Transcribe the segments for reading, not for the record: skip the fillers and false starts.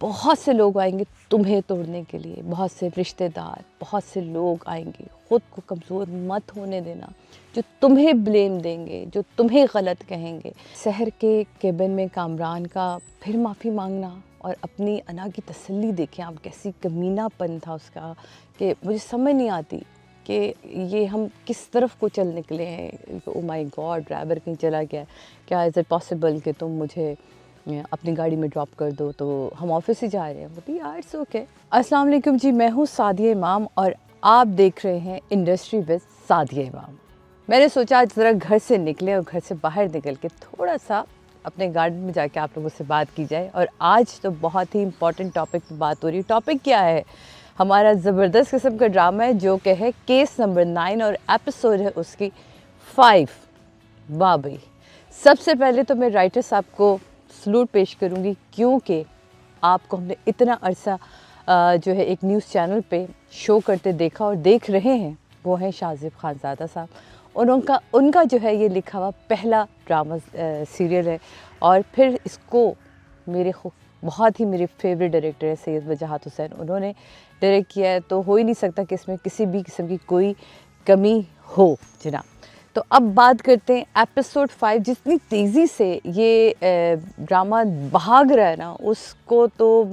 बहुत से लोग आएंगे तुम्हें तोड़ने के लिए, बहुत से रिश्तेदार, बहुत से लोग आएंगे। ख़ुद को कमज़ोर मत होने देना, जो तुम्हें ब्लेम देंगे, जो तुम्हें गलत कहेंगे। शहर के केबिन में कामरान का फिर माफ़ी मांगना और अपनी अना की तसल्ली देखें आप, कैसी कमीनापन था उसका कि मुझे समझ नहीं आती कि ये हम किस तरफ को चल निकले हैं। ओ माय गॉड, ड्राइवर कहीं चला गया, क्या इज़ इट पॉसिबल कि तुम मुझे अपनी गाड़ी में ड्रॉप कर दो, तो हम ऑफिस ही जा रहे हैं। बोलती यार इट्स ओके। अस्सलाम वालेकुम जी, मैं हूँ सादिया इमाम और आप देख रहे हैं इंडस्ट्री विद सादिया इमाम। मैंने सोचा आज ज़रा घर से निकले और घर से बाहर निकल के थोड़ा सा अपने गार्डन में जाके आप लोगों से बात की जाए। और आज तो बहुत ही इंपॉर्टेंट टॉपिक पर बात हो रही है। टॉपिक क्या है? हमारा ज़बरदस्त किस्म का ड्रामा है जो कि है केस नंबर 9 और एपिसोड है उसकी 5। वाह भाई, सबसे पहले तो मैं राइटर साहब को सलूट पेश करूंगी, क्योंकि आपको हमने इतना अरसा जो है एक न्यूज़ चैनल पे शो करते देखा और देख रहे हैं, वो है शाहज़ेब खानज़ादा साहब। और उनका जो है ये लिखा हुआ पहला ड्रामा सीरियल है। और फिर इसको बहुत ही मेरे फेवरेट डायरेक्टर है सैयद वजाहत हुसैन, उन्होंने डायरेक्ट किया है, तो हो ही नहीं सकता कि इसमें किसी भी किस्म की कोई कमी हो जनाब। तो अब बात करते हैं एपिसोड 5। जितनी तेज़ी से ये ड्रामा भाग रहा है ना, उसको तो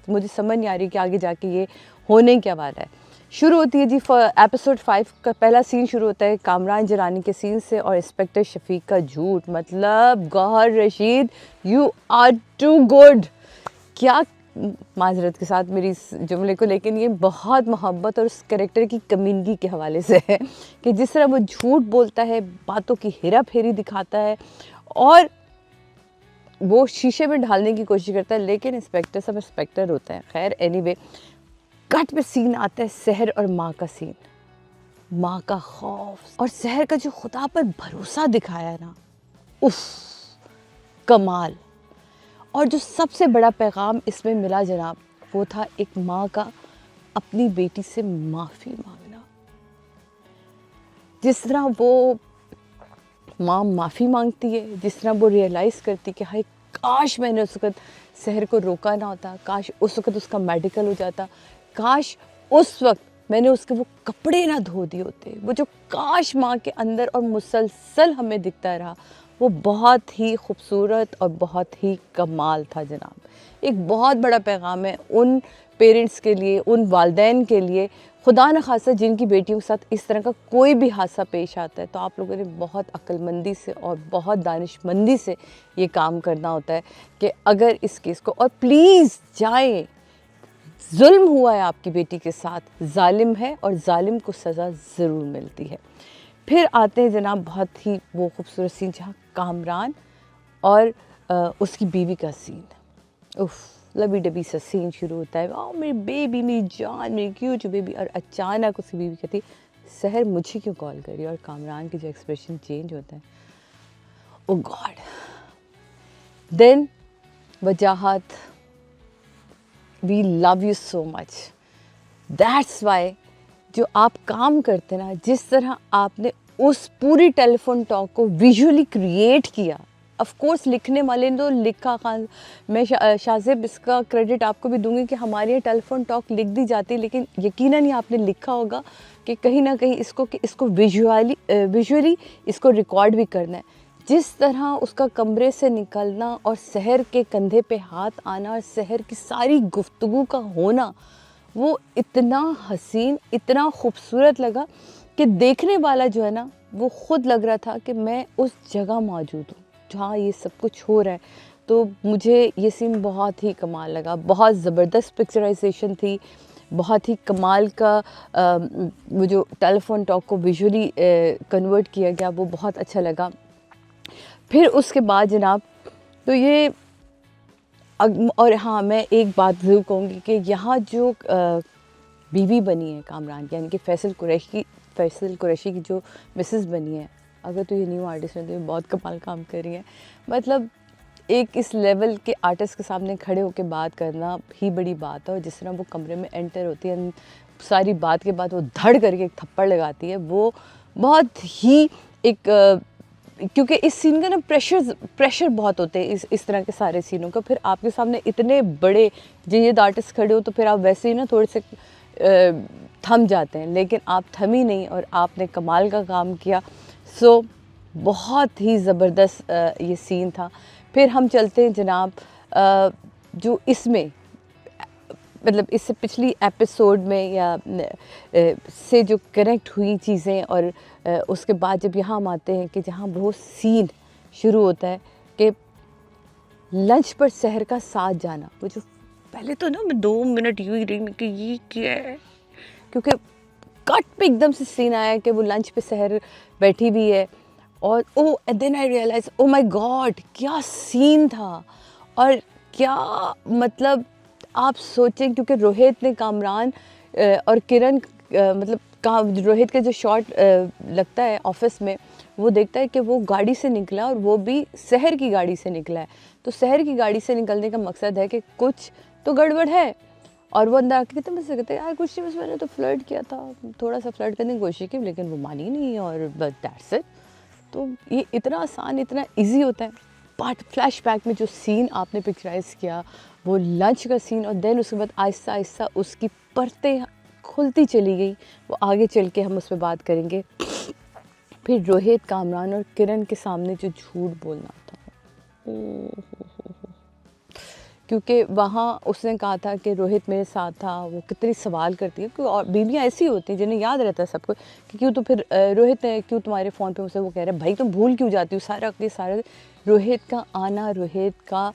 मुझे समझ नहीं आ रही कि आगे जाके ये होने क्या वाला है। शुरू होती है जी एपिसोड 5 का पहला सीन शुरू होता है कामरान जरानी के सीन से और इंस्पेक्टर शफीक का झूठ। मतलब Gauhar Rasheed, you are too good. क्या माजरत के साथ मेरी इस जुमले को, लेकिन ये बहुत मोहब्बत और उस कैरेक्टर की कमीनगी के हवाले से है कि जिस तरह वो झूठ बोलता है, बातों की हेरा फेरी दिखाता है और वो शीशे में ढालने की कोशिश करता है, लेकिन इंस्पेक्टर सब इंस्पेक्टर होता है। खैर एनीवे, कट पे सीन आता है सहर और माँ का सीन। माँ का खौफ और सहर का जो खुदा पर भरोसा दिखाया है ना, उफ कमाल। और जो सबसे बड़ा पैगाम इसमें मिला जनाब, वो था एक माँ का अपनी बेटी से माफ़ी मांगना। जिस तरह वो माँ माफ़ी मांगती है, जिस तरह वो रियलाइज़ करती कि हाय काश मैंने उस वक़्त सहर को रोका ना होता, काश उस वक़्त उसका मेडिकल हो जाता, काश उस वक्त मैंने उसके वो कपड़े ना धो दिए होते। वो जो काश माँ के अंदर और मुसलसल हमें दिखता रहा, वो बहुत ही खूबसूरत और बहुत ही कमाल था जनाब। एक बहुत बड़ा पैगाम है उन पेरेंट्स के लिए, उन वालिदैन के लिए, खुदा न खासा जिनकी बेटियों के साथ इस तरह का कोई भी हादसा पेश आता है, तो आप लोगों ने बहुत अक्लमंदी से और बहुत दानिशमंदी से ये काम करना होता है कि अगर इस केस को, और प्लीज़ जाएं, जुल्म हुआ है आपकी बेटी के साथ, जालिम है और जालिम को सज़ा ज़रूर मिलती है। फिर आते हैं जनाब बहुत ही वो खूबसूरत सीन जहाँ कामरान और उसकी बीवी का सीन, उफ लबी डबी सा सीन शुरू होता है। ओ मेरी बेबी, मेरी जान, मेरी क्यूट बेबी। और अचानक उसकी बीवी कहती सहर मुझे क्यों कॉल करी, और कामरान की जो एक्सप्रेशन चेंज होता है, oh God. Then Wajahat, we love you so much, that's why जो आप काम करते ना, जिस तरह आपने उस पूरी टेलीफोन टॉक को विजुअली क्रिएट किया। ऑफ कोर्स लिखने वाले ने तो लिखा, खान मैं शाहज़ेब इसका क्रेडिट आपको भी दूंगी कि हमारी ये टेलीफोन टॉक लिख दी जाती, लेकिन यकीनन ही आपने लिखा होगा कि कहीं ना कहीं इसको विजुअली इसको रिकॉर्ड भी करना है। जिस तरह उसका कमरे से निकलना और सहर के कंधे पे हाथ आना और सहर की सारी गुफ्तगू का होना, वो इतना हसीन, इतना खूबसूरत लगा कि देखने वाला जो है ना, वो ख़ुद लग रहा था कि मैं उस जगह मौजूद हूँ जहाँ ये सब कुछ हो रहा है। तो मुझे ये सीन बहुत ही कमाल लगा। बहुत ज़बरदस्त पिक्चराइजेशन थी, बहुत ही कमाल का वो जो टेलीफोन टॉक को विजुअली कन्वर्ट किया गया, वो बहुत अच्छा लगा। फिर उसके बाद जनाब तो ये और हाँ, मैं एक बात ज़रूर कहूँगी कि यहाँ जो बीवी बनी है कामरान की, यानी कि फैसल कुरैशी की जो मिसेस बनी है, अगर तो ये न्यू आर्टिस्ट है तो ये बहुत कमाल काम कर रही है। मतलब एक इस लेवल के आर्टिस्ट के सामने खड़े होकर बात करना ही बड़ी बात है। और जिस तरह वो कमरे में एंटर होती है, सारी बात के बाद वो धड़ करके एक थप्पड़ लगाती है, वो बहुत ही एक क्योंकि इस सीन का ना प्रेशर बहुत होते हैं इस तरह के सारे सीनों का। फिर आपके सामने इतने बड़े जयद आर्टिस्ट खड़े हो तो फिर आप वैसे ही ना थोड़े से थम जाते हैं, लेकिन आप थमी नहीं और आपने कमाल का काम किया। सो बहुत ही ज़बरदस्त ये सीन था। फिर हम चलते हैं जनाब जो इसमें मतलब इससे पिछली एपिसोड में या से जो कनेक्ट हुई चीज़ें, और उसके बाद जब यहाँ हम आते हैं कि जहाँ वो सीन शुरू होता है कि लंच पर शहर का साथ जाना। वो जो पहले तो ना मैं 2 मिनट यूँ ही रही कि ये क्या है, क्योंकि कट पे एकदम से सीन आया कि वो लंच पे शहर बैठी हुई है और oh then I realize oh my god क्या सीन था। और क्या मतलब आप सोचें, क्योंकि रोहित ने कामरान और किरण मतलब रोहित का जो शॉट लगता है ऑफिस में, वो देखता है कि वो गाड़ी से निकला और वो भी शहर की गाड़ी से निकला है। तो शहर की गाड़ी से निकलने का मकसद है कि कुछ तो गड़बड़ है। और वो अंदर आके कहते मुझसे कहते यार कुछ नहीं, बस मैंने तो फ्लर्ट किया था, थोड़ा सा फ्लर्ट करने की कोशिश की, लेकिन वो मानी नहीं और बस दैट्स इट। तो ये इतना आसान, इतना इजी होता है। बट फ्लैशबैक में जो सीन आपने पिक्चराइज किया, वो लंच का सीन, और देन उसके बाद आहिस्ता आहिस्ता उसकी परतें खुलती चली गई। वो आगे चल के हम उस पर बात करेंगे। फिर रोहित, कामरान और किरण के सामने जो झूठ बोलना था, क्योंकि वहाँ उसने कहा था कि रोहित मेरे साथ था। वो कितनी सवाल करती है, क्योंकि और बीवियाँ ऐसी होती हैं जिन्हें याद रहता है सब कुछ कि क्यों, तो फिर रोहित ने क्यों तुम्हारे फ़ोन पे मुझसे वो कह रहे हैं भाई तुम भूल क्यों जाती हो सारा के सारा। रोहित का आना, रोहित का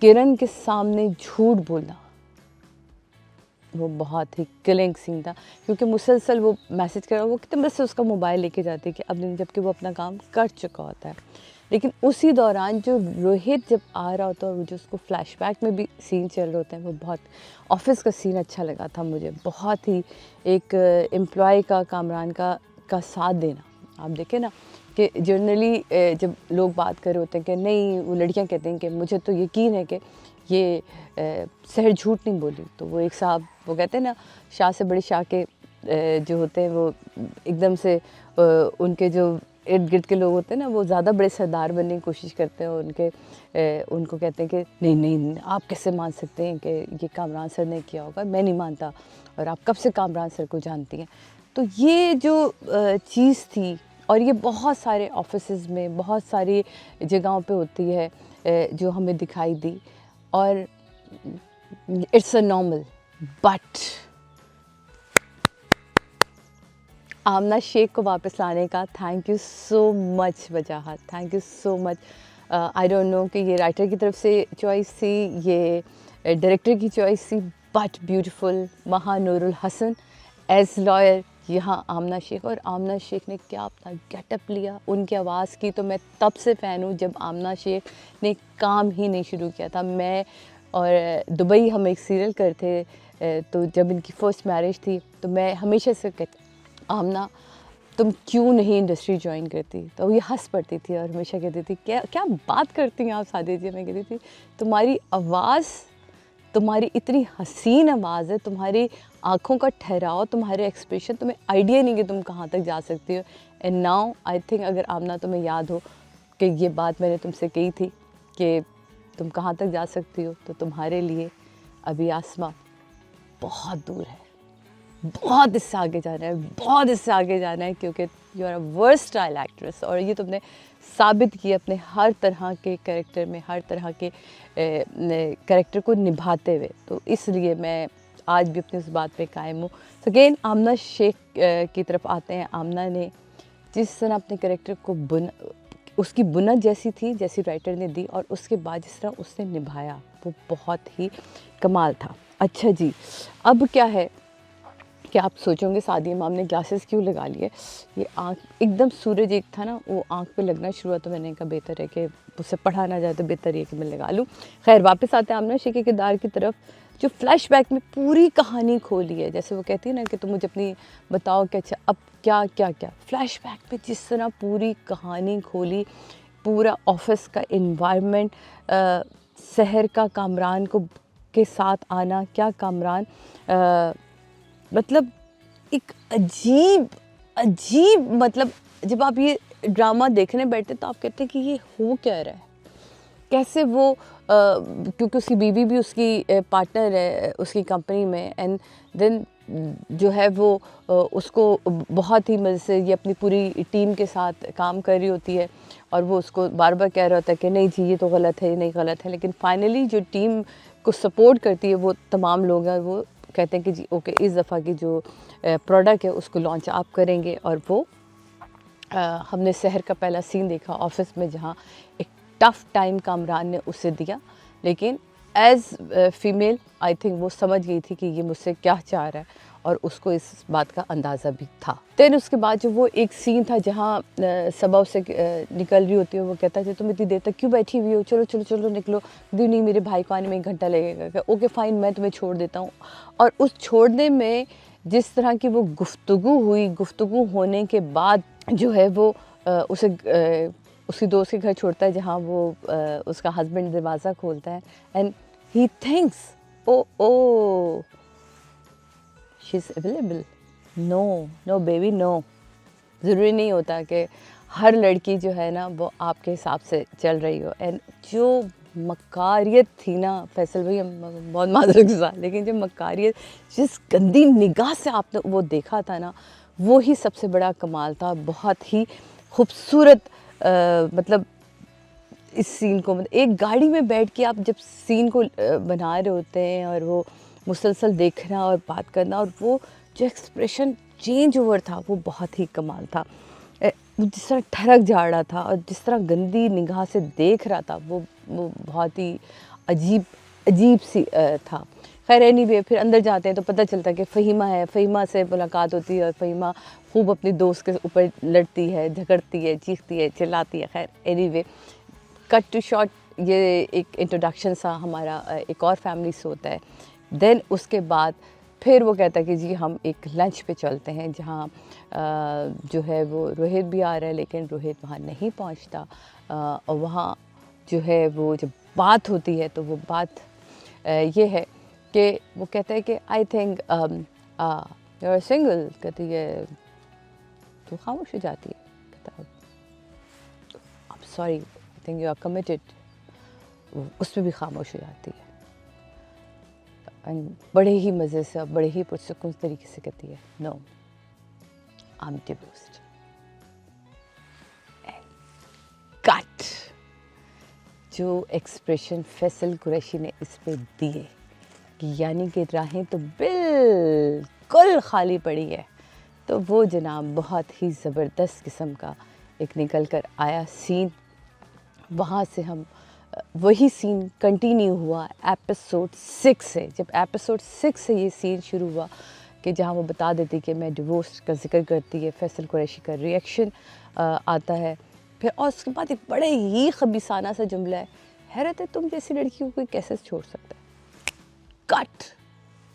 किरण के सामने झूठ बोलना, वो बहुत ही किलिंग सीन था। क्योंकि मुसलसल वो मैसेज कर रहा, वो कितने बस से उसका मोबाइल लेके जाती है कि अब जबकि वो अपना काम कर चुका होता है। लेकिन उसी दौरान जो रोहित जब आ रहा होता है और जो उसको फ्लैशबैक में भी सीन चल रहे होते हैं, वो बहुत ऑफिस का सीन अच्छा लगा था मुझे। बहुत ही एक एम्प्लॉय का कामरान का साथ देना। आप देखें ना कि जनरली जब लोग बात कर रहे होते हैं कि नहीं, वो लड़कियां कहती हैं कि मुझे तो यकीन है कि ये शहर झूठ नहीं बोली, तो वो एक साहब वो कहते हैं ना शाह से बड़े शाह के जो होते हैं वो एकदम से उनके जो इर्द गिर्द के लोग होते हैं ना, वो ज़्यादा बड़े सरदार बनने की कोशिश करते हैं। उनको कहते हैं कि नहीं नहीं आप कैसे मान सकते हैं कि ये कामरान सर ने किया होगा, मैं नहीं मानता, और आप कब से कामरान सर को जानती हैं। तो ये जो चीज़ थी, और ये बहुत सारे ऑफिसेज़ में बहुत सारी जगहों पे होती है जो हमें दिखाई दी, और इट्स अ नॉर्मल। बट आमना शेख को वापस लाने का thank you so much Wajahat, thank you so much. I don't know कि ये राइटर की तरफ से चॉइस थी, ये डायरेक्टर की चॉइस थी, बट ब्यूटीफुल। महानूरुल हसन एज लॉयर, यहाँ आमना शेख, और आमना शेख ने क्या अपना गेटअप लिया, उनकी आवाज़ की तो मैं तब से फ़ैन हूँ जब आमना शेख ने काम ही नहीं शुरू किया था। मैं और दुबई हम एक सीरियल करते, तो जब इनकी फ़र्स्ट मैरिज थी तो मैं हमेशा से कहती आमना तुम क्यों नहीं इंडस्ट्री ज्वाइन करती, तो ये हंस पड़ती थी और हमेशा कहती थी क्या क्या बात करती हैं आप सादी जी। मैं कहती थी तुम्हारी आवाज़, तुम्हारी इतनी हसीन आवाज़ है, तुम्हारी आँखों का ठहराव, तुम्हारे एक्सप्रेशन, तुम्हें आइडिया नहीं कि तुम कहाँ तक जा सकती हो। एंड नाउ आई थिंक अगर आमना तुम्हें याद हो कि ये बात मैंने तुमसे कही थी कि तुम कहाँ तक जा सकती हो, तो तुम्हारे लिए अभी आसमां बहुत दूर है, बहुत इससे आगे जाना है, बहुत इससे आगे जाना है, क्योंकि you are a versatile actress, और ये तुमने साबित किया अपने हर तरह के कैरेक्टर में, हर तरह के कैरेक्टर को निभाते हुए। तो इसलिए मैं आज भी अपनी उस बात पे कायम हूँ। तो अगेन आमना शेख की तरफ आते हैं। आमना ने जिस तरह अपने कैरेक्टर को उसकी बुनत जैसी थी जैसी राइटर ने दी, और उसके बाद जिस तरह उसने निभाया, वो बहुत ही कमाल था। अच्छा जी, अब क्या है कि आप सोचोगे सादी इमाम ने ग्लासेस क्यों लगा लिए। ये आँख एकदम सूरज एक था ना, वो आँख पे लगना शुरू हुआ, तो मैंने कहा बेहतर है कि उससे पढ़ा ना जाए, तो बेहतर है कि मैं लगा लूँ। खैर वापस आते हैं आमना शेख के किरदार की तरफ, जो फ्लैशबैक में पूरी कहानी खोली है। जैसे वो कहती है ना कि तुम मुझे अपनी बताओ कि अच्छा अब क्या क्या क्या, फ्लैशबैक में जिस तरह पूरी कहानी खोली, पूरा ऑफिस का इन्वायरमेंट, शहर का कामरान को के साथ आना, क्या कामरान मतलब एक अजीब अजीब, मतलब जब आप ये ड्रामा देखने बैठते तो आप कहते हैं कि ये हो क्या रहा है, कैसे वो क्योंकि उसकी बीवी भी उसकी पार्टनर है उसकी कंपनी में, एंड देन जो है वो उसको बहुत ही मज़े से ये अपनी पूरी टीम के साथ काम कर रही होती है और वो उसको बार बार कह रहा होता है कि नहीं जी ये तो गलत है, ये नहीं गलत है, लेकिन फाइनली जो टीम को सपोर्ट करती है वो तमाम लोग हैं, वो कहते हैं कि जी ओके इस दफ़ा की जो प्रोडक्ट है उसको लॉन्च आप करेंगे। और वो हमने शहर का पहला सीन देखा ऑफिस में जहाँ एक टफ़ टाइम कामरान ने उसे दिया, लेकिन एज़ फीमेल आई थिंक वो समझ गई थी कि ये मुझसे क्या चाह रहा है और उसको इस बात का अंदाज़ा भी था। देन उसके बाद जो वो एक सीन था जहाँ सबा उससे निकल रही होती है, वो कहता है तुम इतनी देर तक क्यों बैठी हुई हो, चलो चलो चलो निकलो। दी नहीं मेरे भाई को आने में 1 घंटा लगेगा। ओके फ़ाइन मैं तुम्हें छोड़ देता हूँ। और उस छोड़ने में जिस तरह की वो गुफ्तगू हुई, गुफ्तगू होने के बाद जो है वो उसे उसकी दोस्त के घर छोड़ता है जहाँ वो उसका हस्बैंड दरवाज़ा खोलता है and he thinks oh she is available. No no baby no, ज़रूरी नहीं होता कि हर लड़की जो है ना वो आपके हिसाब से चल रही हो। एंड जो मकारियत थी ना फैसल भाई, बहुत माजरत के साथ, लेकिन जो मकारियत जिस गंदी निगाह से आपने वो देखा था ना वो ही सबसे बड़ा कमाल था। बहुत ही खूबसूरत मतलब इस सीन को, मतलब एक गाड़ी में बैठ के आप जब सीन को बना रहे होते हैं और वो मुसलसल देखना और बात करना और वो जो एक्सप्रेशन चेंज ओवर था वो बहुत ही कमाल था। जिस तरह ठरक जा रहा था और जिस तरह गंदी निगाह से देख रहा था वो बहुत ही अजीब सी था। खैर एनीवे फिर अंदर जाते हैं तो पता चलता है कि फ़हीमा है, फ़हीमा से मुलाकात होती है और फ़हीमा खूब अपनी दोस्त के ऊपर लड़ती है, झगड़ती है, चीखती है, चिल्लाती है। खैर एनीवे कट टू शॉर्ट, ये एक इंट्रोडक्शन सा हमारा एक और फैमिली से होता है। देन उसके बाद फिर वो कहता है कि जी हम एक लंच पे चलते हैं जहाँ जो है वो रोहित भी आ रहा है, लेकिन रोहित वहाँ नहीं पहुँचता। और वहाँ जो है वो जब बात होती है तो वो बात ये है कि वो कहता है कि I think you are single. कहती है तो खामोश हो जाती है। कहता I am sorry I think you are committed. उस पर भी खामोश हो जाती है। बड़े ही मज़े से और बड़े ही पुरसुकून तरीके से कहती है no I am divorced. Cut. जो एक्सप्रेशन फैसल कुरैशी ने इस पे दिए कि यानी कि राहें तो बिल्कुल खाली पड़ी है, तो वो जनाब बहुत ही ज़बरदस्त किस्म का एक निकल कर आया सीन। वहाँ से हम वही सीन कंटिन्यू हुआ एपिसोड 6 से। जब एपिसोड 6 से ये सीन शुरू हुआ कि जहाँ वो बता देती कि मैं डिवोर्स का जिक्र करती है, फैसल कुरैशी का रिएक्शन आता है फिर, और उसके बाद एक बड़े ही खबीसाना सा जुमला है, हैरत है तुम जैसी लड़की को कोई कैसे छोड़ सकता है। कट।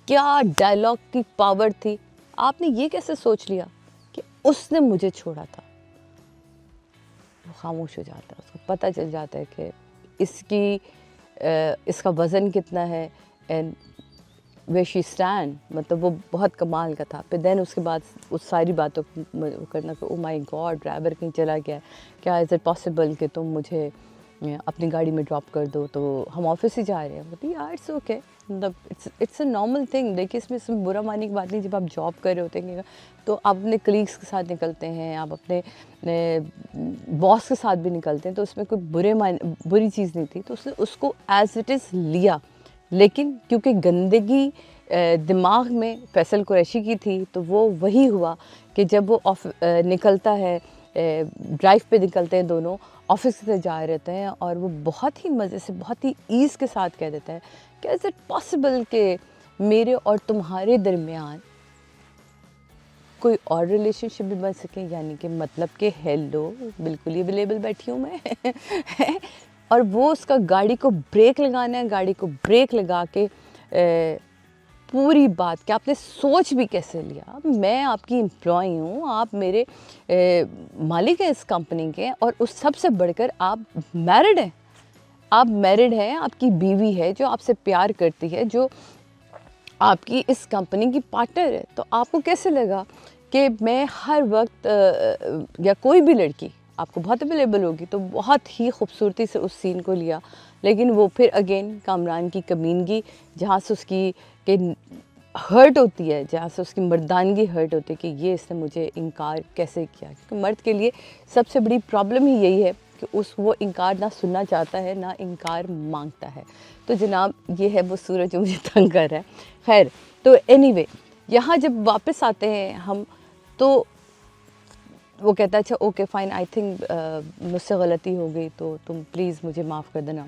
क्या डायलॉग की पावर थी। आपने ये कैसे सोच लिया कि उसने मुझे छोड़ा था। वो खामोश हो जाता है, उसको पता चल जाता है कि इसका वज़न कितना है एंड वे शी स्टैंड, मतलब वो बहुत कमाल का था। फिर देन उसके बाद उस सारी बातों को करना कि ओ माय गॉड ड्राइवर कहीं चला गया, क्या इज़ इट पॉसिबल कि तुम मुझे अपनी गाड़ी में ड्रॉप कर दो, तो हम ऑफिस ही जा रहे हैं। मतलब यार इट्स ओके, मतलब इट्स अ नॉर्मल थिंग। देखिए इसमें बुरा मानने की बात नहीं। जब आप जॉब कर रहे होते हैं तो आप अपने कलीग्स के साथ निकलते हैं, आप अपने बॉस के साथ भी निकलते हैं, तो उसमें कोई बुरी चीज़ नहीं थी। तो उसने उसको एज़ इट इज़ लिया, लेकिन क्योंकि गंदगी दिमाग में फैसल कुरैशी की थी तो वो वही हुआ कि जब वो निकलता है, ड्राइव पे निकलते हैं दोनों, ऑफिस से जा रहे रहते हैं और वो बहुत ही मज़े से बहुत ही ईज़ के साथ कह देता है कि इज़ इट पॉसिबल कि मेरे और तुम्हारे दरमियान कोई और रिलेशनशिप भी बन सके, यानी कि मतलब कि हेलो बिल्कुल ही अवेलेबल बैठी हूँ मैं और वो उसका गाड़ी को ब्रेक लगाना है, गाड़ी को ब्रेक लगा के पूरी बात कि आपने सोच भी कैसे लिया, मैं आपकी एम्प्लॉय हूँ, आप मेरे मालिक हैं इस कंपनी के, और उस सबसे बढ़कर आप मैरिड हैं। आप मैरिड हैं, आपकी बीवी है जो आपसे प्यार करती है, जो आपकी इस कंपनी की पार्टनर है। तो आपको कैसे लगा कि मैं हर वक्त या कोई भी लड़की, आपको बहुत अवेलेबल होगी, तो बहुत ही खूबसूरती से उस सीन को लिया। लेकिन वो फिर अगेन कामरान की कमीनगी, जहाँ से उसकी के हर्ट होती है, जहाँ से उसकी मर्दानगी हर्ट होती है कि ये इसने मुझे इनकार कैसे किया। क्योंकि मर्द के लिए सबसे बड़ी प्रॉब्लम ही यही है कि वो इनकार ना सुनना चाहता है, ना इनकार मांगता है। तो जनाब ये है वो सूरज जो मुझे तंग कर रहा है। खैर, तो एनीवे यहाँ जब वापस आते हैं हम, तो वो कहता है अच्छा ओके फ़ाइन, आई थिंक मुझसे गलती हो गई, तो तुम प्लीज़ मुझे माफ़ कर देना।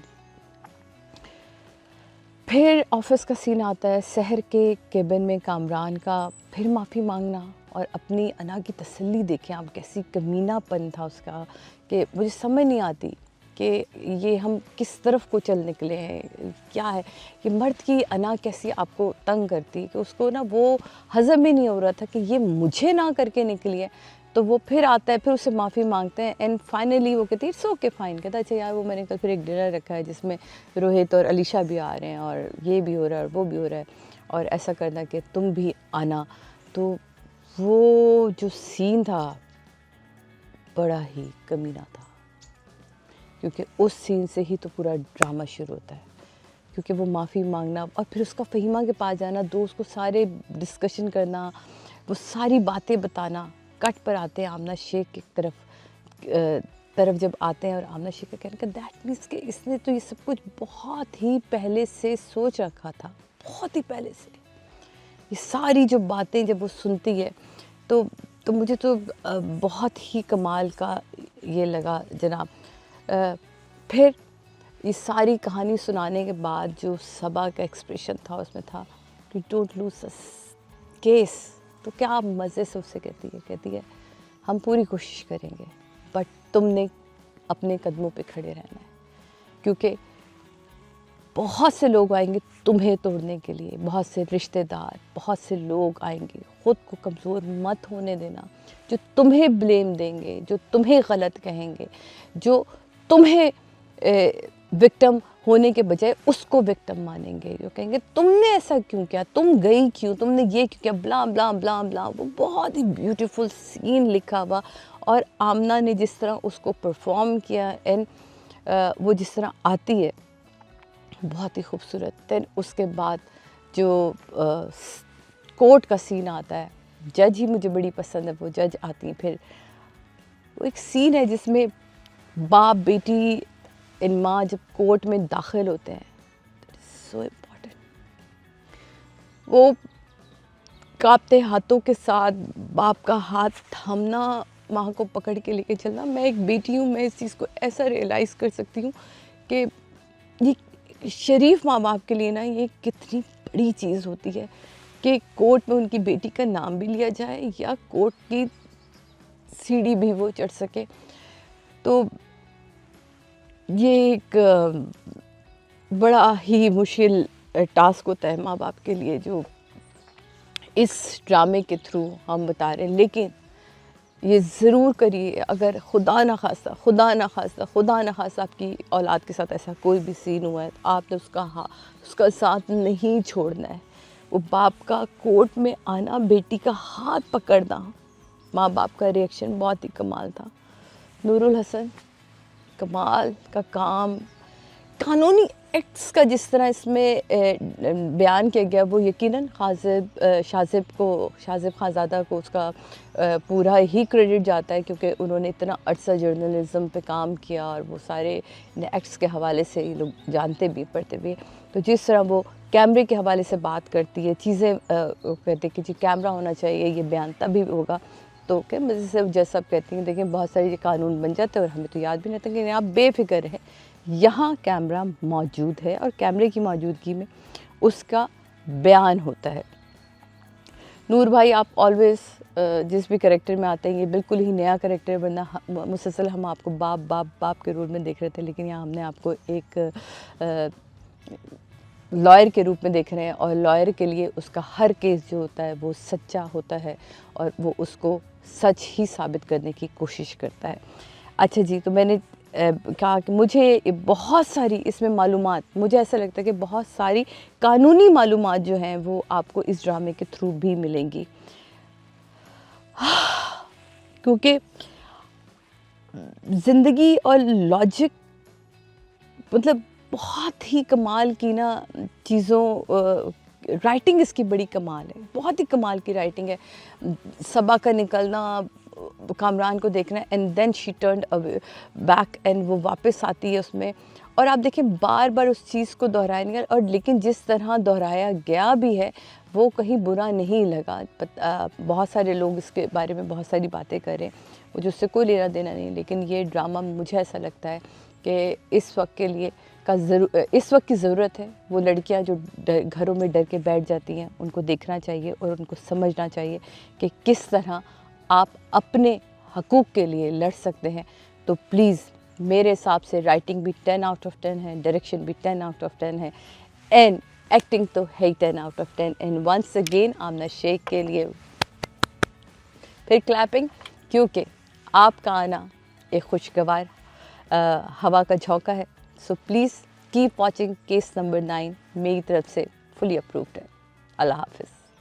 फिर ऑफिस का सीन आता है, शहर के केबिन में कामरान का फिर माफ़ी मांगना और अपनी अना की तसल्ली देखें आप, कैसी कमीनापन था उसका कि मुझे समझ नहीं आती कि ये हम किस तरफ को चल निकले हैं। क्या है कि मर्द की अना कैसी आपको तंग करती कि उसको ना वो हज़म ही नहीं हो रहा था कि ये मुझे ना करके निकली है। तो वो फिर आता है, फिर उससे माफ़ी मांगते हैं एंड फाइनली वो कहती है इट्स ओके फ़ाइन। कहता है अच्छा यार, वो मैंने कल फिर एक डिनर रखा है जिसमें रोहित और अलीशा भी आ रहे हैं और ये भी हो रहा है और वो भी हो रहा है और ऐसा करना कि तुम भी आना। तो वो जो सीन था बड़ा ही कमीना था, क्योंकि उस सीन से ही तो पूरा ड्रामा शुरू होता है। क्योंकि वो माफ़ी मांगना और फिर उसका फ़हीमा के पास जाना, दोस्त को सारे डिस्कशन करना, वो सारी बातें बताना। कट पर आते हैं आमना शेख की तरफ जब आते हैं और आमना शेख का कहने का दैट मीन्स कि इसने तो ये सब कुछ बहुत ही पहले से सोच रखा था, बहुत ही पहले से। ये सारी जो बातें जब वो सुनती है तो मुझे तो बहुत ही कमाल का ये लगा जनाब। फिर ये सारी कहानी सुनाने के बाद जो सबा का एक्सप्रेशन था उसमें था कि डोंट लूज केस। तो क्या मज़े से उससे कहती है हम पूरी कोशिश करेंगे, बट तुमने अपने कदमों पे खड़े रहना है, क्योंकि बहुत से लोग आएंगे तुम्हें तोड़ने के लिए, बहुत से रिश्तेदार, बहुत से लोग आएंगे। ख़ुद को कमज़ोर मत होने देना, जो तुम्हें ब्लेम देंगे, जो तुम्हें गलत कहेंगे, जो तुम्हें विक्टिम होने के बजाय उसको विक्टिम मानेंगे, जो कहेंगे तुमने ऐसा क्यों किया, तुम गई क्यों, तुमने ये क्यों किया, ब्ला ब्ला ब्ला ब्ला। वो बहुत ही ब्यूटीफुल सीन लिखा हुआ और आमना ने जिस तरह उसको परफॉर्म किया एंड वो जिस तरह आती है बहुत ही खूबसूरत। दैन उसके बाद जो कोर्ट का सीन आता है, जज ही मुझे बड़ी पसंद है, वो जज आती हैं। फिर वो एक सीन है जिसमें बाप बेटी इन माँ जब कोर्ट में दाखिल होते हैं, सो इम्पॉर्टेंट। वो कांपते हाथों के साथ बाप का हाथ थामना, माँ को पकड़ के लेके चलना। मैं एक बेटी हूँ, मैं इस चीज़ को ऐसा रियलाइज़ कर सकती हूँ कि ये शरीफ माँ बाप के लिए ना ये कितनी बड़ी चीज़ होती है कि कोर्ट में उनकी बेटी का नाम भी लिया जाए या कोर्ट की सीढ़ी भी वो चढ़ सके। तो ये एक बड़ा ही मुश्किल टास्क होता है माँ बाप के लिए, जो इस ड्रामे के थ्रू हम बता रहे हैं। लेकिन ये ज़रूर करिए, अगर खुदा न खास्ता आपकी औलाद के साथ ऐसा कोई भी सीन हुआ है, तो आपने उसका साथ नहीं छोड़ना है। वो बाप का कोर्ट में आना, बेटी का हाथ पकड़ना, माँ बाप का रिएक्शन बहुत ही कमाल था। नूरुल हसन कमाल का काम, कानूनी एक्ट्स का जिस तरह इसमें बयान किया गया, वो यकीनन शाज़िब खानज़ादा को उसका पूरा ही क्रेडिट जाता है, क्योंकि उन्होंने इतना अरसा जर्नलिज़म पे काम किया और वो सारे एक्ट्स के हवाले से ये लोग जानते भी पढ़ते भी। तो जिस तरह वो कैमरे के हवाले से बात करती है, चीज़ें कहते कि जी कैमरा होना चाहिए, ये बयान तभी होगा। तो क्या मज़े से जैसा आप कहती हैं, देखिए बहुत सारे कानून बन जाते हैं और हमें तो याद भी नहीं था कि आप बेफिक्र रहें, यहाँ कैमरा मौजूद है और कैमरे की मौजूदगी में उसका बयान होता है। नूर भाई, आप ऑलवेज़ जिस भी कैरेक्टर में आते हैं, ये बिल्कुल ही नया कैरेक्टर बनना। मुसलसल हम आपको बाप के रोल में देख रहे थे, लेकिन यहाँ हमने आपको एक लॉयर के रूप में देख रहे हैं और लॉयर के लिए उसका हर केस जो होता है वो सच्चा होता है और वो उसको सच ही साबित करने की कोशिश करता है। अच्छा जी, तो मैंने कहा कि मुझे बहुत सारी इसमें मालूमात, मुझे ऐसा लगता है कि बहुत सारी कानूनी मालूमात जो हैं वो आपको इस ड्रामे के थ्रू भी मिलेंगी, क्योंकि ज़िंदगी और लॉजिक, मतलब बहुत ही कमाल की ना चीज़ों, राइटिंग इसकी बड़ी कमाल है, बहुत ही कमाल की राइटिंग है। सबा का निकलना, कामरान को देखना, and then she turned back, and वो वापस आती है उसमें, और आप देखें बार बार उस चीज़ को दोहराया नहीं गया, और लेकिन जिस तरह दोहराया गया भी है वो कहीं बुरा नहीं लगा। बहुत सारे लोग इसके बारे में बहुत सारी बातें कर रहे हैं, मुझे उससे कोई लेना देना नहीं, लेकिन ये ड्रामा मुझे ऐसा लगता है कि इस वक्त के लिए इस वक्त की ज़रूरत है। वो लड़कियां जो घरों में डर के बैठ जाती हैं, उनको देखना चाहिए और उनको समझना चाहिए कि किस तरह आप अपने हकूक़ के लिए लड़ सकते हैं। तो प्लीज़ मेरे हिसाब से राइटिंग भी 10 आउट ऑफ 10 है, डायरेक्शन भी 10 आउट ऑफ 10 है, एंड एक्टिंग तो है ही 10 out of 10। And once again Aamna Sheikh के लिए फिर क्लैपिंग, क्योंकि आपका आना एक खुशगवार हवा का झोंका है। So please keep watching case number 9, मेरी तरफ से फुली अप्रूव्ड है। अल्लाह हाफिज़।